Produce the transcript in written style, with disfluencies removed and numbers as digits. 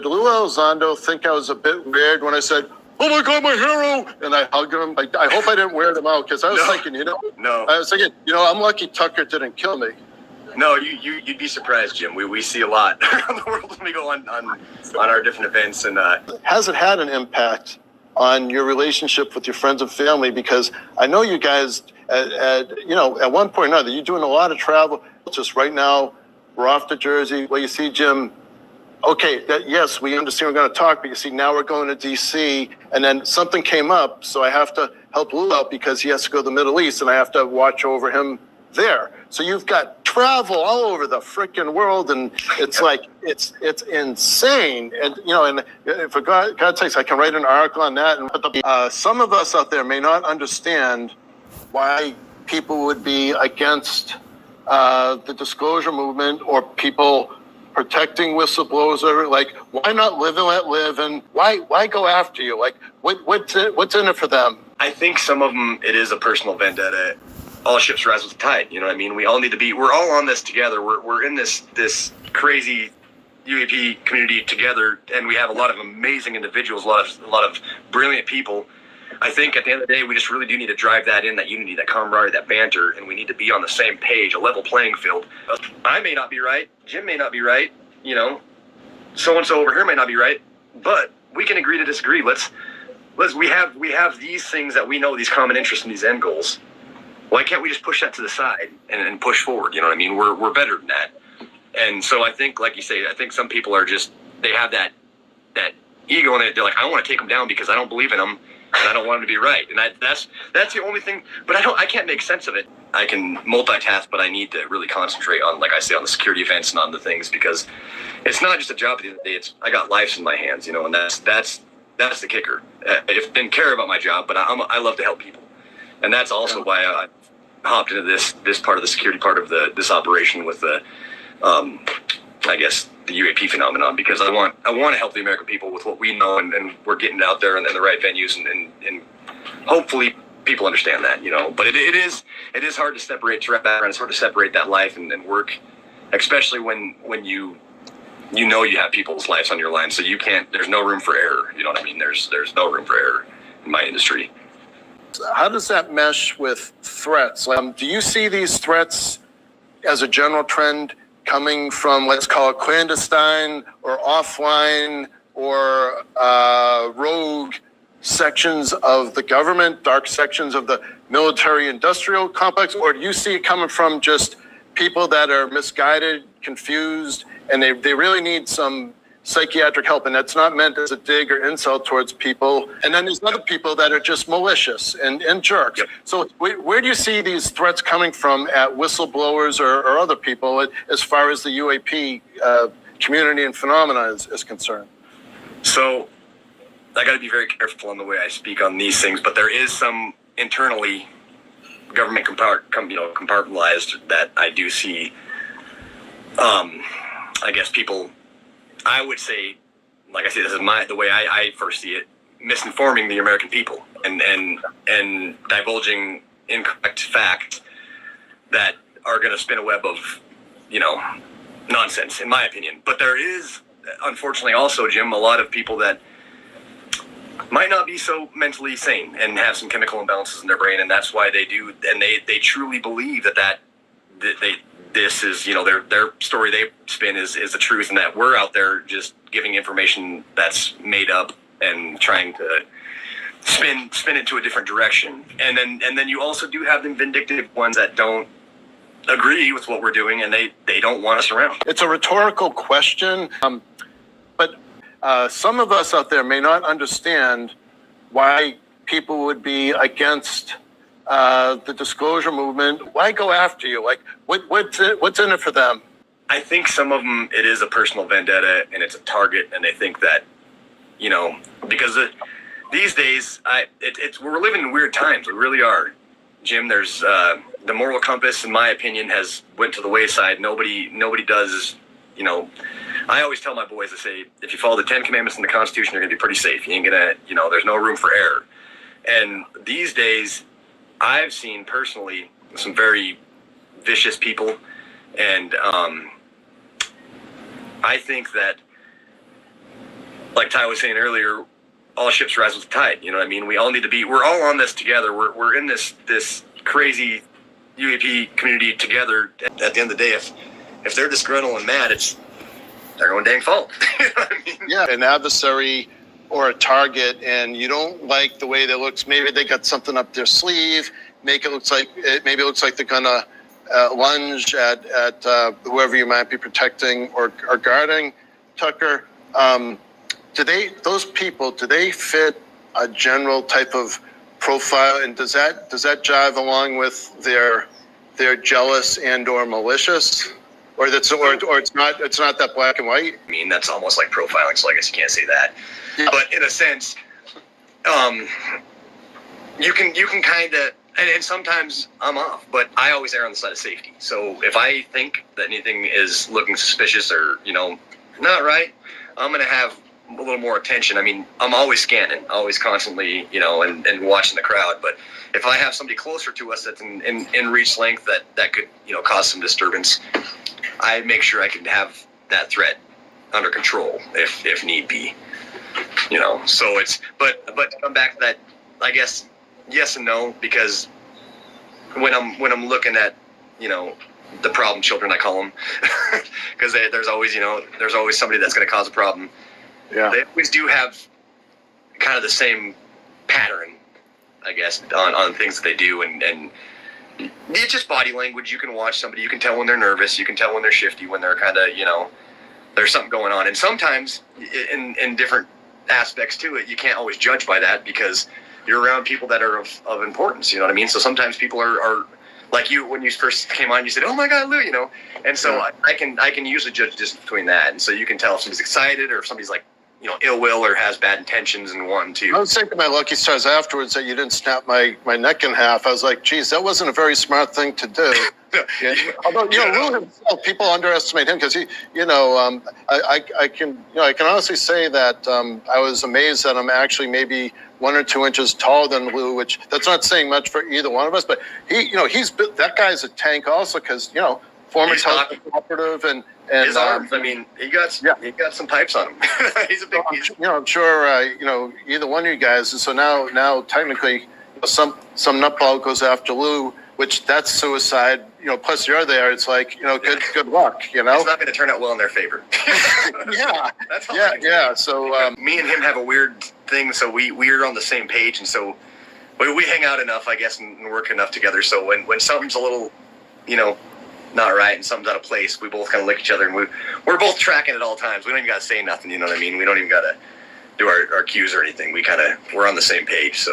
did Lou Elizondo think I was a bit weird when I said, "Oh my God, my hero," and I hugged him? Like, I hope I didn't wear them out, because I was thinking, No. I was thinking, I'm lucky Tucker didn't kill me. No, you'd be surprised, Jim. We see a lot around the world when we go on our different events. And has it had an impact on your relationship with your friends and family? Because I know you guys, at one point or another, you're doing a lot of travel. Just right now, we're off to Jersey. Well, you see, Jim, okay, yes, we understand we're going to talk, but you see, now we're going to D.C., and then something came up, so I have to help Lou out because he has to go to the Middle East, and I have to watch over him there. So you've got travel all over the freaking world, and it's like, it's insane. And, and for God's sakes, I can write an article on that. And some of us out there may not understand why people would be against the disclosure movement, or people protecting whistleblowers. Like, why not live and let live? And why go after you? Like, what's in it for them? I think some of them, it is a personal vendetta. All ships rise with the tide. You know what I mean? We all need to be. We're all on this together. We're in this crazy UAP community together, and we have a lot of amazing individuals, a lot of brilliant people. I think at the end of the day, we just really do need to drive that in, that unity, that camaraderie, that banter, and we need to be on the same page, a level playing field. I may not be right. Jim may not be right. So-and-so over here may not be right, but we can agree to disagree. We have these things that we know, these common interests and these end goals. Why can't we just push that to the side and push forward? You know what I mean? We're better than that. And so I think, like you say, I think some people are just, they have that ego, and they're like, I want to take them down because I don't believe in them, and I don't want them to be right. And that's the only thing. But I can't make sense of it. I can multitask, but I need to really concentrate on, like I say, on the security events and on the things, because it's not just a job at the end of the day. I got lives in my hands, and that's the kicker. I didn't care about my job, but I love to help people. And that's also why I hopped into this part of the security part of this operation with the, I guess, the UAP phenomenon, because I want to help the American people with what we know, and we're getting it out there in the right venues, and hopefully people understand that, But it is hard to separate background. It's hard to separate that life and work, especially when you have people's lives on your line. So you can't. There's no room for error. You know what I mean? There's no room for error in my industry. How does that mesh with threats? Do you see these threats as a general trend coming from, let's call it, clandestine or offline or rogue sections of the government, dark sections of the military-industrial complex? Or do you see it coming from just people that are misguided, confused, and they really need some psychiatric help? And that's not meant as a dig or insult towards people. And then there's other people that are just malicious and jerks. Yep. So where do you see these threats coming from at whistleblowers or other people as far as the UAP community and phenomena is concerned? So I got to be very careful on the way I speak on these things, but there is some internally government compartmentalized that I do see. I guess people, I would say, like I say, this is the way I first see it, misinforming the American people and divulging incorrect facts that are going to spin a web of, nonsense, in my opinion. But there is, unfortunately, also, Jim, a lot of people that might not be so mentally sane and have some chemical imbalances in their brain, and that's why they do, and they truly believe that this is, their story they spin is the truth, and that we're out there just giving information that's made up and trying to spin it to a different direction. And then you also do have the vindictive ones that don't agree with what we're doing, and they don't want us around. It's a rhetorical question, but some of us out there may not understand why people would be against the disclosure movement. Why go after you? Like, what's in it for them? I think some of them, it is a personal vendetta, and it's a target, and they think that, because these days, we're living in weird times. We really are, Jim. There's the moral compass, in my opinion, has went to the wayside. Nobody does, I always tell my boys, I say, if you follow the 10 Commandments in the Constitution, you're going to be pretty safe. You ain't going to, there's no room for error. And these days, I've seen personally some very vicious people, and I think that like Ty was saying earlier, all ships rise with the tide. You know what I mean? We all need to be. We're all on this together. We're in this crazy UAP community together. At the end of the day, if they're disgruntled and mad, it's their own dang fault. You know what I mean? Yeah, an adversary or a target, and you don't like the way that looks. Maybe they got something up their sleeve. Maybe it looks like they're gonna lunge at whoever you might be protecting or guarding. Tucker, do they fit a general type of profile, and does that jive along with their jealous and or malicious, or it's not that black and white? I mean, that's almost like profiling, so I guess you can't say that. Yeah. But in a sense, you can kind of, and sometimes I'm off, but I always err on the side of safety. So if I think that anything is looking suspicious or, not right, I'm going to have a little more attention. I mean, I'm always scanning, always constantly, and watching the crowd. But if I have somebody closer to us that's in reach length that could, cause some disturbance, I make sure I can have that threat under control if need be. So it's, but to come back to that, I guess, yes and no, because when I'm looking at, the problem children, I call them, because there's always somebody that's going to cause a problem. Yeah. They always do have kind of the same pattern, I guess, on things that they do, and it's just body language. You can watch somebody, you can tell when they're nervous, you can tell when they're shifty, when they're kind of, there's something going on. And sometimes in different aspects to it, you can't always judge by that because you're around people that are of importance, you know what I mean? So sometimes people are like you, when you first came on, you said, "Oh my God, Lou," and so yeah. I can usually judge just between that, and so you can tell if somebody's excited or if somebody's like, ill will or has bad intentions and wanting to. I was thinking my lucky stars afterwards that you didn't snap my neck in half. I was like, geez, that wasn't a very smart thing to do. Yeah. Although, Lou himself, people underestimate him because he, I can honestly say that I was amazed that I'm actually maybe 1 or 2 inches taller than Lou, which that's not saying much for either one of us, but that guy's a tank also because, former operative and his arms. I mean, he got some pipes on him. He's a big. I'm sure. Either one of you guys. And so now technically, some nutball goes after Lou, which that's suicide. Plus you're there. It's like good luck. It's not going to turn out well in their favor. Yeah. That's all yeah. So me and him have a weird thing. So we're on the same page, and so we hang out enough, I guess, and work enough together. So when something's a little, not right and something's out of place, we both kind of look at each other and we're both tracking at all times. We don't even got to say nothing, you know what I mean? We don't even got to do our cues or anything. We're on the same page. So